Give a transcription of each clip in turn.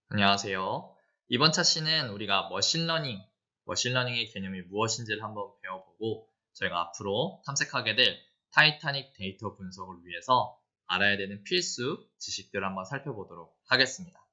안녕하세요. 이번 차시는 우리가 머신러닝의 개념이 무엇인지를 한번 배워보고 저희가 앞으로 탐색하게 될 타이타닉 데이터 분석을 위해서 알아야 되는 필수 지식들을 한번 살펴보도록 하겠습니다.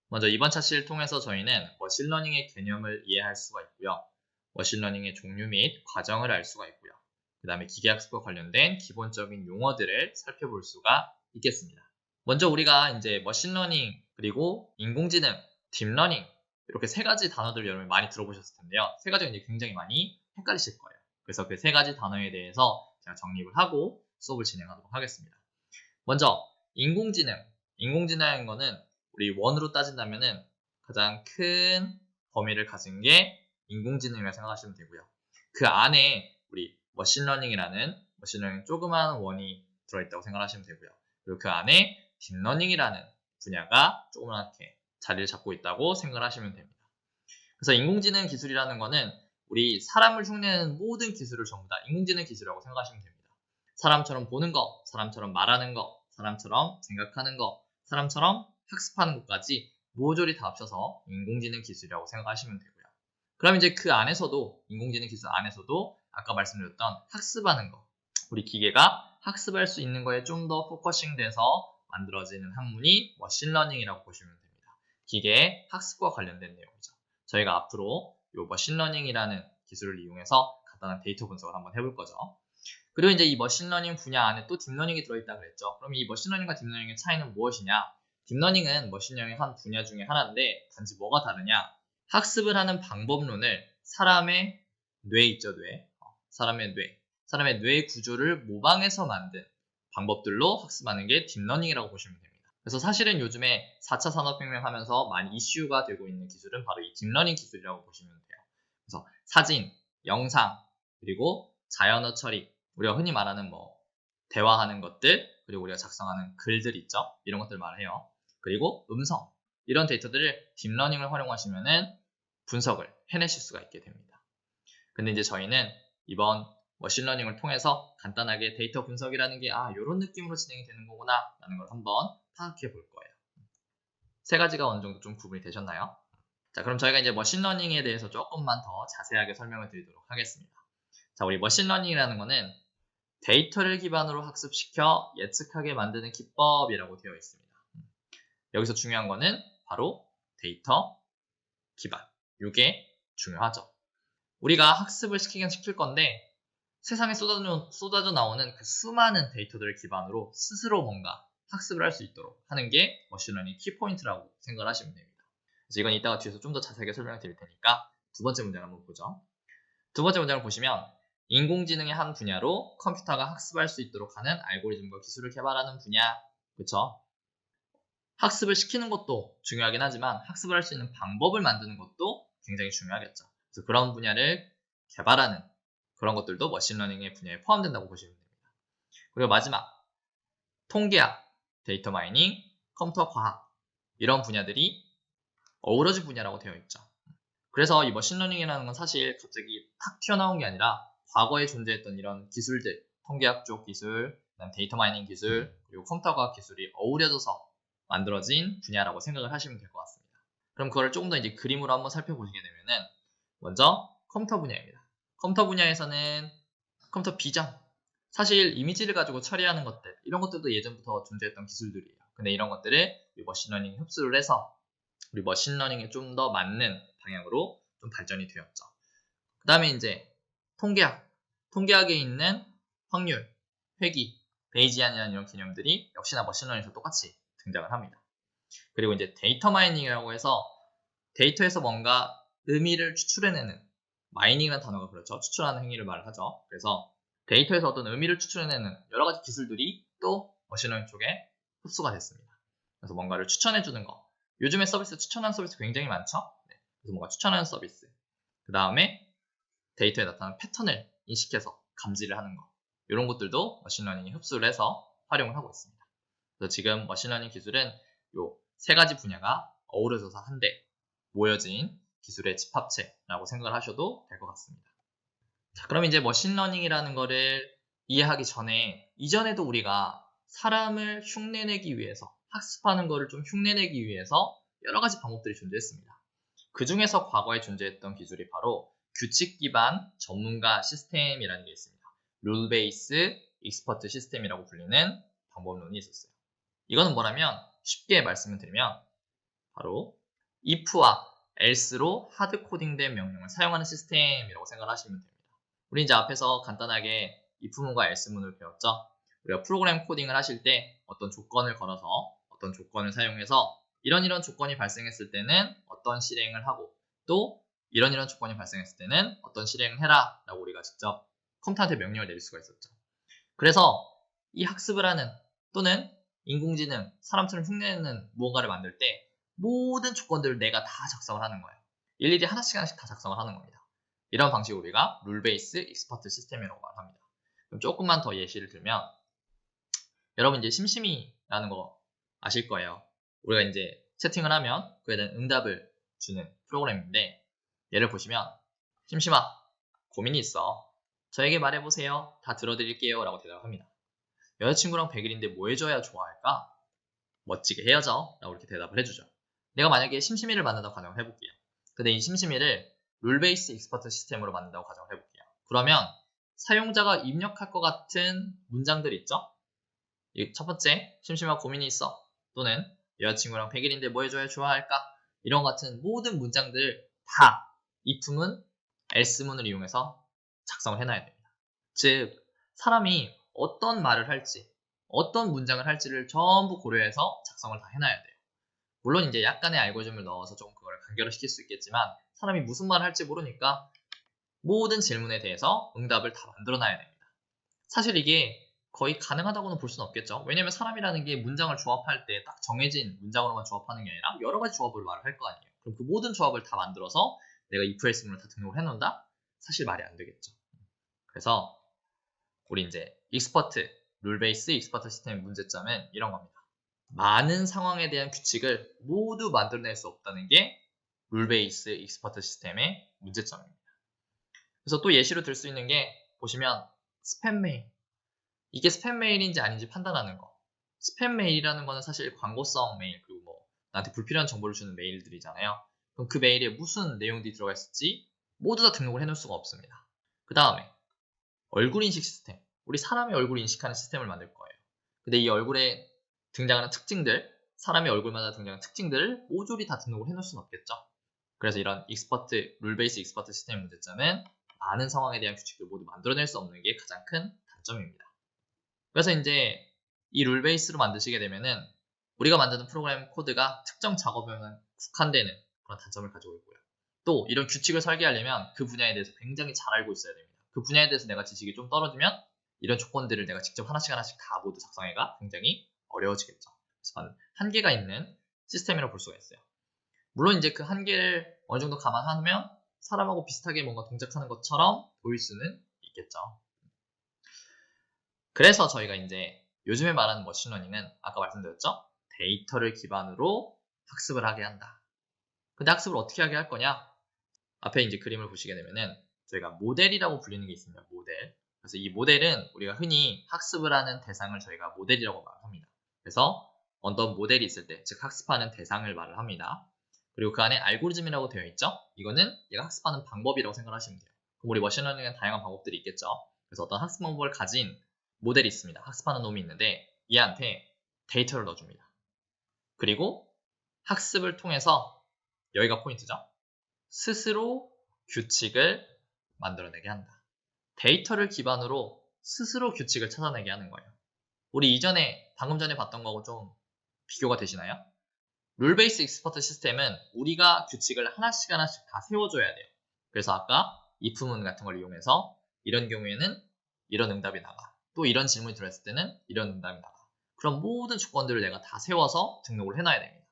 먼저 이번 차시를 통해서 저희는 머신러닝의 개념을 이해할 수가 있고요. 머신러닝의 종류 및 과정을 알 수가 있고요. 그 다음에 기계학습과 관련된 기본적인 용어들을 살펴볼 수가 있겠습니다. 먼저 우리가 이제 머신러닝 그리고 인공지능, 딥러닝 이렇게 세 가지 단어들 여러분 많이 들어보셨을 텐데요. 세 가지가 이제 굉장히 많이 헷갈리실 거예요. 그래서 그 세 가지 단어에 대해서 제가 정립을 하고 수업을 진행하도록 하겠습니다. 먼저 인공지능인 거는 우리 원으로 따진다면은 가장 큰 범위를 가진 게 인공지능이라고 생각하시면 되고요. 그 안에 우리 머신러닝이라는 조그마한 원이 들어있다고 생각하시면 되고요. 그리고 그 안에 딥러닝이라는 분야가 조그맣게 자리를 잡고 있다고 생각하시면 됩니다. 그래서 인공지능 기술이라는 거는 우리 사람을 흉내내는 모든 기술을 전부 다 인공지능 기술이라고 생각하시면 됩니다. 사람처럼 보는 거, 사람처럼 말하는 거, 사람처럼 생각하는 거, 사람처럼 학습하는 것까지 모조리 다 합쳐서 인공지능 기술이라고 생각하시면 되고요. 그럼 이제 그 안에서도 인공지능 기술 안에서도 아까 말씀드렸던 학습하는 거, 우리 기계가 학습할 수 있는 거에 좀 더 포커싱 돼서 만들어지는 학문이 머신러닝이라고 보시면 됩니다. 기계의 학습과 관련된 내용이죠. 저희가 앞으로 이 머신러닝이라는 기술을 이용해서 간단한 데이터 분석을 한번 해볼 거죠. 그리고 이제 이 머신러닝 분야 안에 또 딥러닝이 들어있다 그랬죠. 그럼 이 머신러닝과 딥러닝의 차이는 무엇이냐? 딥러닝은 머신러닝의 한 분야 중에 하나인데 단지 뭐가 다르냐? 학습을 하는 방법론을 사람의 뇌 있죠, 뇌. 사람의 뇌 구조를 모방해서 만든 방법들로 학습하는 게 딥러닝이라고 보시면 됩니다. 그래서 사실은 요즘에 4차 산업혁명 하면서 많이 이슈가 되고 있는 기술은 바로 이 딥러닝 기술이라고 보시면 돼요. 그래서 사진, 영상, 그리고 자연어 처리, 우리가 흔히 말하는 대화하는 것들, 그리고 우리가 작성하는 글들 있죠. 이런 것들 말해요. 그리고 음성, 이런 데이터들을 딥러닝을 활용하시면은 분석을 해내실 수가 있게 됩니다. 근데 이제 저희는 이번 머신러닝을 통해서 간단하게 데이터 분석이라는 게 이런 느낌으로 진행이 되는 거구나 라는 걸 한번 파악해 볼 거예요. 세 가지가 어느 정도 좀 구분이 되셨나요? 자, 그럼 저희가 이제 머신러닝에 대해서 조금만 더 자세하게 설명을 드리도록 하겠습니다. 자, 우리 머신러닝이라는 거는 데이터를 기반으로 학습시켜 예측하게 만드는 기법이라고 되어 있습니다. 여기서 중요한 거는 바로 데이터 기반. 이게 중요하죠. 우리가 학습을 시키긴 시킬 건데 세상에 쏟아져 나오는 그 수많은 데이터들을 기반으로 스스로 뭔가 학습을 할 수 있도록 하는 게 머신러닝 키포인트라고 생각을 하시면 됩니다. 그래서 이건 이따가 뒤에서 좀 더 자세하게 설명을 드릴 테니까 두 번째 문제를 한번 보죠. 두 번째 문제를 보시면 인공지능의 한 분야로 컴퓨터가 학습할 수 있도록 하는 알고리즘과 기술을 개발하는 분야. 그렇죠? 학습을 시키는 것도 중요하긴 하지만 학습을 할 수 있는 방법을 만드는 것도 굉장히 중요하겠죠. 그래서 그런 분야를 개발하는 그런 것들도 머신러닝의 분야에 포함된다고 보시면 됩니다. 그리고 마지막, 통계학, 데이터 마이닝, 컴퓨터 과학 이런 분야들이 어우러진 분야라고 되어 있죠. 그래서 이 머신러닝이라는 건 사실 갑자기 탁 튀어나온 게 아니라 과거에 존재했던 이런 기술들, 통계학 쪽 기술, 데이터 마이닝 기술, 그리고 컴퓨터 과학 기술이 어우러져서 만들어진 분야라고 생각을 하시면 될 것 같습니다. 그럼 그걸 조금 더 이제 그림으로 한번 살펴보시게 되면은 먼저 컴퓨터 분야입니다. 컴퓨터 분야에서는 컴퓨터 비전, 사실 이미지를 가지고 처리하는 것들, 이런 것들도 예전부터 존재했던 기술들이에요. 근데 이런 것들을 머신러닝 흡수를 해서 우리 머신러닝에 좀 더 맞는 방향으로 좀 발전이 되었죠. 그 다음에 이제 통계학에 있는 확률, 회귀, 베이지안이라는 이런 개념들이 역시나 머신러닝에서 똑같이 등장을 합니다. 그리고 이제 데이터 마이닝이라고 해서 데이터에서 뭔가 의미를 추출해내는, 마이닝이라는 단어가 그렇죠. 추출하는 행위를 말하죠. 그래서 데이터에서 어떤 의미를 추출해내는 여러 가지 기술들이 또 머신러닝 쪽에 흡수가 됐습니다. 그래서 뭔가를 추천해주는 거. 요즘에 추천하는 서비스 굉장히 많죠. 네. 그래서 뭔가 추천하는 서비스. 그 다음에 데이터에 나타나는 패턴을 인식해서 감지를 하는 거. 이런 것들도 머신러닝이 흡수를 해서 활용을 하고 있습니다. 그래서 지금 머신러닝 기술은 요 세 가지 분야가 어우러져서 한데 모여진 기술의 집합체라고 생각을 하셔도 될 것 같습니다. 자, 그럼 이제 머신러닝이라는 거를 이해하기 전에 이전에도 우리가 사람을 흉내내기 위해서 학습하는 거를 좀 흉내내기 위해서 여러 가지 방법들이 존재했습니다. 그 중에서 과거에 존재했던 기술이 바로 규칙 기반 전문가 시스템이라는 게 있습니다. 룰 베이스 익스퍼트 시스템이라고 불리는 방법론이 있었어요. 이거는 뭐냐면 쉽게 말씀을 드리면 바로 if와 else로 하드 코딩된 명령을 사용하는 시스템이라고 생각하시면 됩니다. 우리 이제 앞에서 간단하게 if문과 else문을 배웠죠. 우리가 프로그램 코딩을 하실 때 어떤 조건을 걸어서 어떤 조건을 사용해서 이런 조건이 발생했을 때는 어떤 실행을 하고 또 이런 조건이 발생했을 때는 어떤 실행을 해라 라고 우리가 직접 컴퓨터한테 명령을 내릴 수가 있었죠. 그래서 이 학습을 하는 또는 인공지능, 사람처럼 흉내내는 무언가를 만들 때 모든 조건들을 내가 다 작성을 하는 거예요. 일일이 하나씩 다 작성을 하는 겁니다. 이런 방식을 우리가 룰 베이스 익스퍼트 시스템이라고 말합니다. 그럼 조금만 더 예시를 들면 여러분 이제 심심이라는 거 아실 거예요. 우리가 이제 채팅을 하면 그에 대한 응답을 주는 프로그램인데 얘를 보시면 심심아 고민이 있어. 저에게 말해보세요. 다 들어드릴게요 라고 대답을 합니다. 여자친구랑 100일인데 뭐 해줘야 좋아할까? 멋지게 헤어져 라고 이렇게 대답을 해주죠. 내가 만약에 심심이를 만든다고 가정을 해볼게요. 근데 이 심심이를 룰 베이스 익스퍼트 시스템으로 만든다고 가정을 해볼게요. 그러면 사용자가 입력할 것 같은 문장들 있죠? 첫 번째, 심심한 고민이 있어. 또는 여자친구랑 100일인데 뭐 해줘야 좋아할까? 이런 같은 모든 문장들 다 if문, else문을 이용해서 작성을 해놔야 됩니다. 즉, 사람이 어떤 말을 할지, 어떤 문장을 할지를 전부 고려해서 작성을 다 해놔야 돼요. 물론 이제 약간의 알고리즘을 넣어서 좀 그걸 간결화 시킬 수 있겠지만 사람이 무슨 말을 할지 모르니까 모든 질문에 대해서 응답을 다 만들어 놔야 됩니다. 사실 이게 거의 가능하다고는 볼 수는 없겠죠. 왜냐면 사람이라는 게 문장을 조합할 때 딱 정해진 문장으로만 조합하는 게 아니라 여러 가지 조합을 말을 할 거 아니에요. 그럼 그 모든 조합을 다 만들어서 내가 if else문을 다 등록을 해놓는다? 사실 말이 안 되겠죠. 그래서 우리 이제 익스퍼트, 룰 베이스 익스퍼트 시스템의 문제점은 이런 겁니다. 많은 상황에 대한 규칙을 모두 만들어낼 수 없다는 게 룰 베이스 익스퍼트 시스템의 문제점입니다. 그래서 또 예시로 들 수 있는 게 보시면 스팸 메일. 이게 스팸 메일인지 아닌지 판단하는 거. 스팸 메일이라는 거는 사실 광고성 메일 그리고 뭐 나한테 불필요한 정보를 주는 메일들이잖아요. 그럼 그 메일에 무슨 내용들이 들어가 있을지 모두 다 등록을 해놓을 수가 없습니다. 그 다음에 얼굴 인식 시스템. 우리 사람의 얼굴 인식하는 시스템을 만들 거예요. 근데 이 얼굴에 등장하는 특징들, 사람의 얼굴마다 등장하는 특징들을 모조리 다 등록을 해놓을 수는 없겠죠. 그래서 이런 익스퍼트, 룰 베이스 익스퍼트 시스템의 문제점은 많은 상황에 대한 규칙을 모두 만들어낼 수 없는 게 가장 큰 단점입니다. 그래서 이제 이 룰 베이스로 만드시게 되면은 우리가 만드는 프로그램 코드가 특정 작업에만 국한되는 그런 단점을 가지고 있고요. 또 이런 규칙을 설계하려면 그 분야에 대해서 굉장히 잘 알고 있어야 됩니다. 그 분야에 대해서 내가 지식이 좀 떨어지면 이런 조건들을 내가 직접 하나씩 다 모두 작성해가 굉장히 어려워지겠죠. 그래서 한계가 있는 시스템이라고 볼 수가 있어요. 물론 이제 그 한계를 어느 정도 감안하면 사람하고 비슷하게 뭔가 동작하는 것처럼 보일 수는 있겠죠. 그래서 저희가 이제 요즘에 말하는 머신러닝은 아까 말씀드렸죠? 데이터를 기반으로 학습을 하게 한다. 근데 학습을 어떻게 하게 할 거냐? 앞에 이제 그림을 보시게 되면은 저희가 모델이라고 불리는 게 있습니다. 모델. 그래서 이 모델은 우리가 흔히 학습을 하는 대상을 저희가 모델이라고 말합니다. 그래서 어떤 모델이 있을 때, 즉 학습하는 대상을 말을 합니다. 그리고 그 안에 알고리즘이라고 되어 있죠? 이거는 얘가 학습하는 방법이라고 생각하시면 돼요. 그럼 우리 머신러닝은 다양한 방법들이 있겠죠? 그래서 어떤 학습 방법을 가진 모델이 있습니다. 학습하는 놈이 있는데 얘한테 데이터를 넣어줍니다. 그리고 학습을 통해서 여기가 포인트죠. 스스로 규칙을 만들어내게 한다. 데이터를 기반으로 스스로 규칙을 찾아내게 하는 거예요. 우리 방금 전에 봤던 거하고 좀 비교가 되시나요? 룰 베이스 익스퍼트 시스템은 우리가 규칙을 하나씩 다 세워줘야 돼요. 그래서 아까 if문 같은 걸 이용해서 이런 경우에는 이런 응답이 나가. 또 이런 질문이 들어있을 때는 이런 응답이 나가. 그럼 모든 조건들을 내가 다 세워서 등록을 해놔야 됩니다.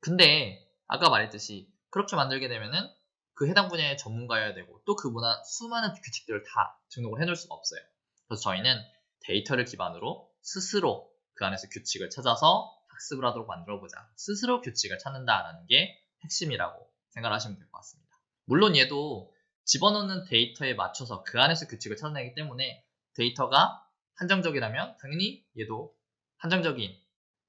근데 아까 말했듯이 그렇게 만들게 되면은 그 해당 분야의 전문가여야 되고 또 그보다 수많은 규칙들을 다 등록을 해놓을 수가 없어요. 그래서 저희는 데이터를 기반으로 스스로 그 안에서 규칙을 찾아서 학습을 하도록 만들어보자. 스스로 규칙을 찾는다라는 게 핵심이라고 생각하시면 될 것 같습니다. 물론 얘도 집어넣는 데이터에 맞춰서 그 안에서 규칙을 찾아내기 때문에 데이터가 한정적이라면 당연히 얘도 한정적인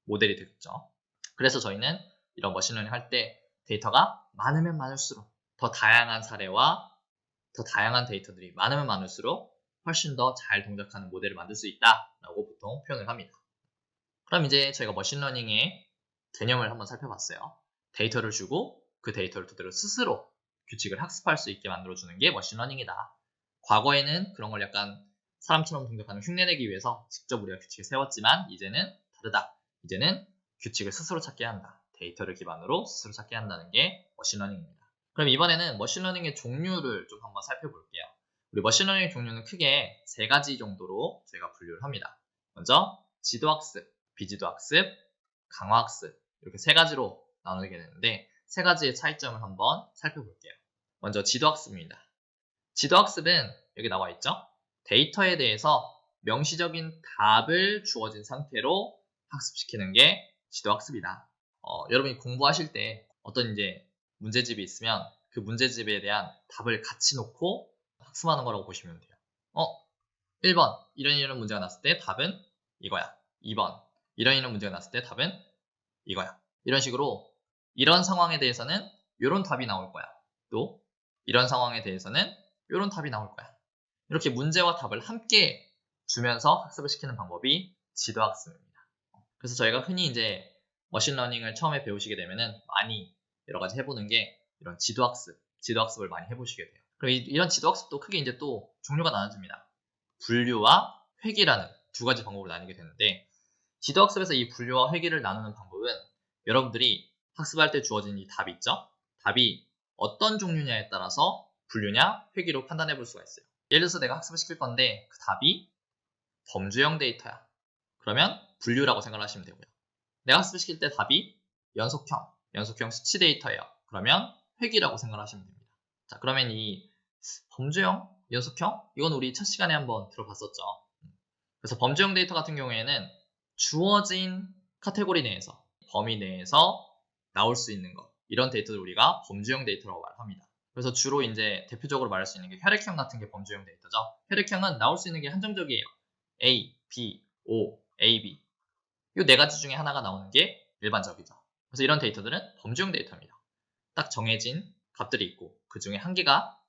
모델이 되겠죠. 그래서 저희는 이런 머신러닝 할 때 데이터가 많으면 많을수록 더 다양한 사례와 더 다양한 데이터들이 많으면 많을수록 훨씬 더 잘 동작하는 모델을 만들 수 있다라고 보통 표현을 합니다. 그럼 이제 저희가 머신러닝의 개념을 한번 살펴봤어요. 데이터를 주고 그 데이터를 토대로 스스로 규칙을 학습할 수 있게 만들어주는 게 머신러닝이다. 과거에는 그런 걸 약간 사람처럼 동작하는 흉내내기 위해서 직접 우리가 규칙을 세웠지만 이제는 다르다. 이제는 규칙을 스스로 찾게 한다. 데이터를 기반으로 스스로 찾게 한다는 게 머신러닝입니다. 그럼 이번에는 머신러닝의 종류를 좀 한번 살펴볼게요. 우리 머신러닝 종류는 크게 3가지 정도로 저희가 분류를 합니다. 먼저 지도학습, 비지도학습, 강화학습 이렇게 3가지로 나누게 되는데 3가지의 차이점을 한번 살펴볼게요. 먼저 지도학습입니다. 지도학습은 여기 나와 있죠? 데이터에 대해서 명시적인 답을 주어진 상태로 학습시키는 게 지도학습이다. 여러분이 공부하실 때 어떤 이제 문제집이 있으면 그 문제집에 대한 답을 같이 놓고 학습하는 거라고 보시면 돼요. 1번 이런 문제가 났을 때 답은 이거야. 2번 이런 문제가 났을 때 답은 이거야. 이런 식으로 이런 상황에 대해서는 이런 답이 나올 거야. 또 이런 상황에 대해서는 이런 답이 나올 거야. 이렇게 문제와 답을 함께 주면서 학습을 시키는 방법이 지도학습입니다. 그래서 저희가 흔히 이제 머신러닝을 처음에 배우시게 되면은 많이 여러 가지 해보는 게 이런 지도학습을 많이 해보시게 돼요. 그리고 이런 지도학습도 크게 이제 또 종류가 나눠집니다. 분류와 회귀라는 2가지 방법으로 나뉘게 되는데 지도학습에서 이 분류와 회귀를 나누는 방법은 여러분들이 학습할 때 주어진 이 답이 있죠? 답이 어떤 종류냐에 따라서 분류냐 회귀로 판단해 볼 수가 있어요. 예를 들어서 내가 학습을 시킬 건데 그 답이 범주형 데이터야. 그러면 분류라고 생각을 하시면 되고요. 내가 학습을 시킬 때 답이 연속형 수치 데이터예요. 그러면 회귀라고 생각을 하시면 됩니다. 자, 그러면 이 범주형, 연속형 이건 우리 첫 시간에 한번 들어봤었죠. 그래서 범주형 데이터 같은 경우에는 주어진 카테고리 내에서 범위 내에서 나올 수 있는 것 이런 데이터를 우리가 범주형 데이터라고 말합니다. 그래서 주로 이제 대표적으로 말할 수 있는 게 혈액형 같은 게 범주형 데이터죠. 혈액형은 나올 수 있는 게 한정적이에요. A, B, O, AB 이 4가지 중에 하나가 나오는 게 일반적이죠. 그래서 이런 데이터들은 범주형 데이터입니다. 딱 정해진 값들이 있고 그 중에 한 개가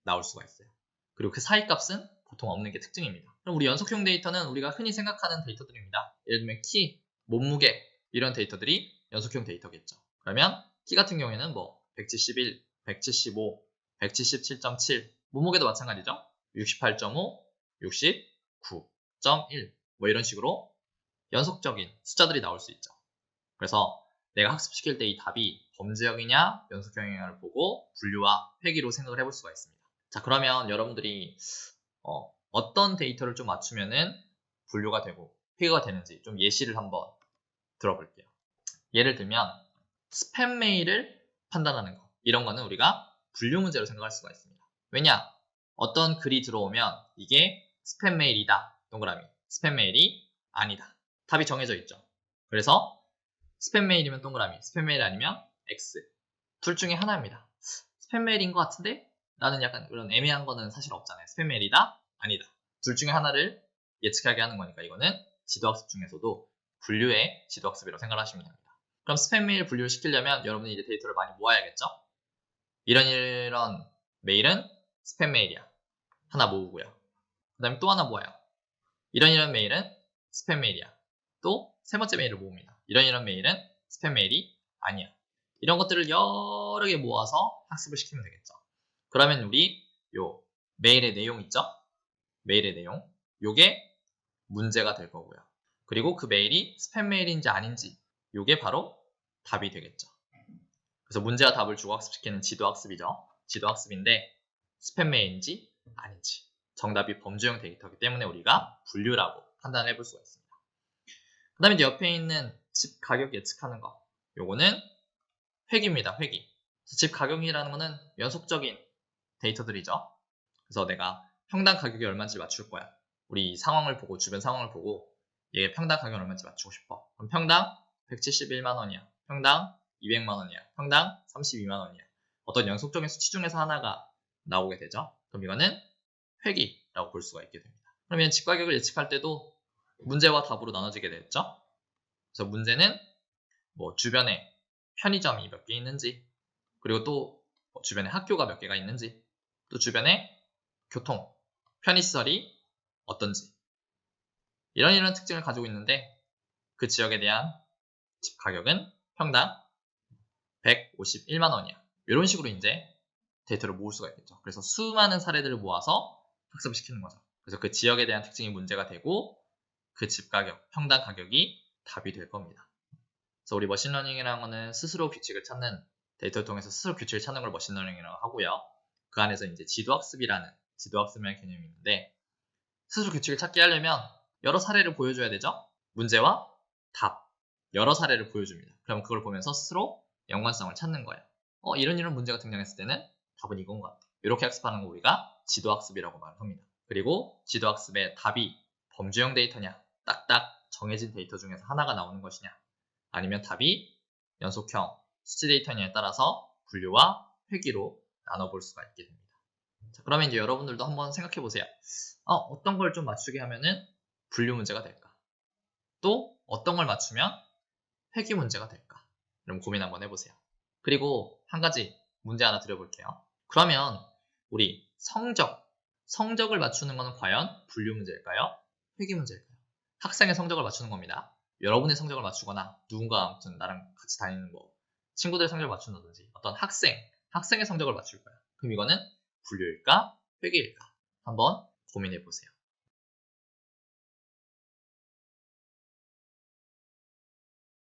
나올 수가 있어요. 그리고 그 사이 값은 보통 없는 게 특징입니다. 그럼 우리 연속형 데이터는 우리가 흔히 생각하는 데이터들입니다. 예를 들면 키, 몸무게 이런 데이터들이 연속형 데이터겠죠. 그러면 키 같은 경우에는 뭐 171, 175, 177.7 몸무게도 마찬가지죠. 68.5, 69.1 뭐 이런 식으로 연속적인 숫자들이 나올 수 있죠. 그래서 내가 학습시킬 때 이 답이 범주형이냐 연속형이냐를 보고 분류와 회귀로 생각을 해볼 수가 있습니다. 자, 그러면 여러분들이 어떤 데이터를 좀 맞추면은 분류가 되고 회귀가 되는지 좀 예시를 한번 들어볼게요. 예를 들면 스팸 메일을 판단하는 거 이런 거는 우리가 분류 문제로 생각할 수가 있습니다. 왜냐? 어떤 글이 들어오면 이게 스팸 메일이다. 동그라미. 스팸 메일이 아니다. 답이 정해져 있죠. 그래서 스팸 메일이면 동그라미, 스팸 메일 아니면 X. 둘 중에 하나입니다. 스팸 메일인 것 같은데? 나는 약간 그런 애매한 거는 사실 없잖아요. 스팸 메일이다? 아니다. 둘 중에 하나를 예측하게 하는 거니까 이거는 지도학습 중에서도 분류의 지도학습이라고 생각하시면 됩니다. 그럼 스팸 메일 분류를 시키려면 여러분이 이제 데이터를 많이 모아야겠죠? 이런 메일은 스팸 메일이야. 하나 모으고요. 그 다음에 또 하나 모아요. 이런 메일은 스팸 메일이야. 또 세 번째 메일을 모읍니다. 이런 메일은 스팸 메일이 아니야. 이런 것들을 여러 개 모아서 학습을 시키면 되겠죠. 그러면 우리 요 메일의 내용 있죠? 메일의 내용. 요게 문제가 될 거고요. 그리고 그 메일이 스팸 메일인지 아닌지 요게 바로 답이 되겠죠. 그래서 문제와 답을 주고 학습시키는 지도학습이죠. 지도학습인데 스팸 메일인지 아닌지 정답이 범주형 데이터이기 때문에 우리가 분류라고 판단을 해볼 수가 있습니다. 그 다음에 이제 옆에 있는 집 가격 예측하는 거 요거는 회귀입니다. 회귀. 집 가격이라는 거는 연속적인 데이터들이죠. 그래서 내가 평당 가격이 얼마인지 맞출 거야. 우리 상황을 보고 주변 상황을 보고 얘 평당 가격이 얼마인지 맞추고 싶어. 그럼 평당 171만 원이야. 평당 200만 원이야. 평당 32만 원이야. 어떤 연속적인 수치 중에서 하나가 나오게 되죠. 그럼 이거는 회귀라고 볼 수가 있게 됩니다. 그러면 집 가격을 예측할 때도 문제와 답으로 나눠지게 됐죠. 그래서 문제는 뭐 주변에 편의점이 몇 개 있는지, 그리고 또 주변에 학교가 몇 개가 있는지, 또 주변에 교통, 편의시설이 어떤지, 이런 특징을 가지고 있는데 그 지역에 대한 집 가격은 평당 151만 원이야. 이런 식으로 이제 데이터를 모을 수가 있겠죠. 그래서 수많은 사례들을 모아서 학습을 시키는 거죠. 그래서 그 지역에 대한 특징이 문제가 되고 그 집 가격, 평당 가격이 답이 될 겁니다. 그래서 우리 머신러닝이라는 거는 스스로 규칙을 찾는, 데이터를 통해서 스스로 규칙을 찾는 걸 머신러닝이라고 하고요. 그 안에서 이제 지도학습이라는 개념이 있는데, 스스로 규칙을 찾게 하려면 여러 사례를 보여줘야 되죠. 문제와 답, 여러 사례를 보여줍니다. 그럼 그걸 보면서 스스로 연관성을 찾는 거예요. 이런 문제가 등장했을 때는 답은 이건 것 같아. 이렇게 학습하는 거 우리가 지도학습이라고 말을 합니다. 그리고 지도학습의 답이 범주형 데이터냐, 딱딱 정해진 데이터 중에서 하나가 나오는 것이냐, 아니면 답이 연속형, 수치 데이터냐에 따라서 분류와 회귀로 나눠볼 수가 있게 됩니다. 자, 그러면 이제 여러분들도 한번 생각해 보세요. 어떤 걸 좀 맞추게 하면은 분류 문제가 될까? 또 어떤 걸 맞추면 회귀 문제가 될까? 그럼 고민 한번 해보세요. 그리고 한 가지 문제 하나 드려볼게요. 그러면 우리 성적을 맞추는 것은 과연 분류 문제일까요? 회귀 문제일까요? 학생의 성적을 맞추는 겁니다. 여러분의 성적을 맞추거나 누군가 아무튼 나랑 같이 다니는 친구들의 성적을 맞춘다든지 어떤 학생의 성적을 맞출 거야. 그럼 이거는 분류일까? 회귀일까? 한번 고민해 보세요.